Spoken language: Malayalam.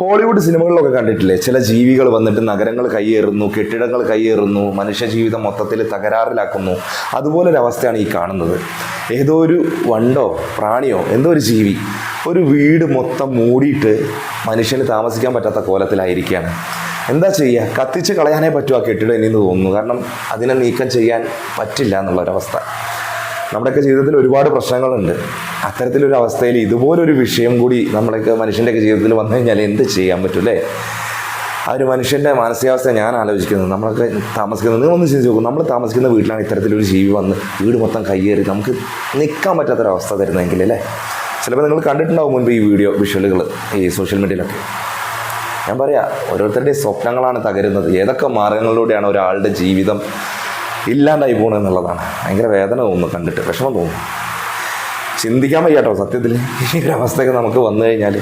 ഹോളിവുഡ് സിനിമകളിലൊക്കെ കണ്ടിട്ടില്ലേ, ചില ജീവികൾ വന്നിട്ട് നഗരങ്ങൾ കയ്യേറുന്നു, കെട്ടിടങ്ങൾ കയ്യേറുന്നു, മനുഷ്യജീവിതം മൊത്തത്തിൽ തകരാറിലാക്കുന്നു. അതുപോലൊരവസ്ഥയാണ് ഈ കാണുന്നത്. ഏതോ ഒരു വണ്ടോ പ്രാണിയോ എന്തോ ഒരു ജീവി ഒരു വീട് മൊത്തം മൂടിയിട്ട് മനുഷ്യന് താമസിക്കാൻ പറ്റാത്ത കോലത്തിലായിരിക്കുകയാണ്. എന്താ ചെയ്യുക? കത്തിച്ച് കളയാനേ പറ്റും ആ കെട്ടിടം ഇനിയെന്ന് തോന്നുന്നു. കാരണം അതിനെ നീക്കം ചെയ്യാൻ പറ്റില്ല എന്നുള്ളൊരവസ്ഥ. നമ്മുടെയൊക്കെ ജീവിതത്തിൽ ഒരുപാട് പ്രശ്നങ്ങളുണ്ട്. അത്തരത്തിലൊരു അവസ്ഥയിൽ ഇതുപോലൊരു വിഷയം കൂടി നമ്മുടെയൊക്കെ മനുഷ്യൻ്റെയൊക്കെ ജീവിതത്തിൽ വന്നു കഴിഞ്ഞാൽ എന്ത് ചെയ്യാൻ പറ്റും അല്ലേ? ആ ഒരു മനുഷ്യൻ്റെ മാനസികാവസ്ഥ ഞാൻ ആലോചിക്കുന്നത്. നമ്മളൊക്കെ താമസിക്കുന്നത്, നിങ്ങളൊന്ന് ചിന്തിച്ച് നോക്കും, നമ്മൾ താമസിക്കുന്ന വീട്ടിലാണ് ഇത്തരത്തിലൊരു ജീവി വന്ന് വീട് മൊത്തം കയ്യേറി നമുക്ക് നിൽക്കാൻ പറ്റാത്തൊരവസ്ഥ തരുന്നതെങ്കിൽ അല്ലേ? ചിലപ്പോൾ നിങ്ങൾ കണ്ടിട്ടുണ്ടാവും മുൻപ് ഈ വീഡിയോ വിഷ്വലുകൾ ഈ സോഷ്യൽ മീഡിയയിലൊക്കെ. ഞാൻ പറയാം, ഓരോരുത്തരുടെയും സ്വപ്നങ്ങളാണ് തകരുന്നത്. ഏതൊക്കെ മാർഗങ്ങളിലൂടെയാണ് ഒരാളുടെ ജീവിതം ഇല്ലാണ്ടായി പോകണമെന്നുള്ളതാണ്. ഭയങ്കര വേദന തോന്നുന്നു, കണ്ടിട്ട് വിഷമം തോന്നുന്നു. ചിന്തിക്കാൻ വയ്യാട്ടോ സത്യത്തിൽ. ഈ ഒരു അവസ്ഥയൊക്കെ നമുക്ക് വന്നു കഴിഞ്ഞാൽ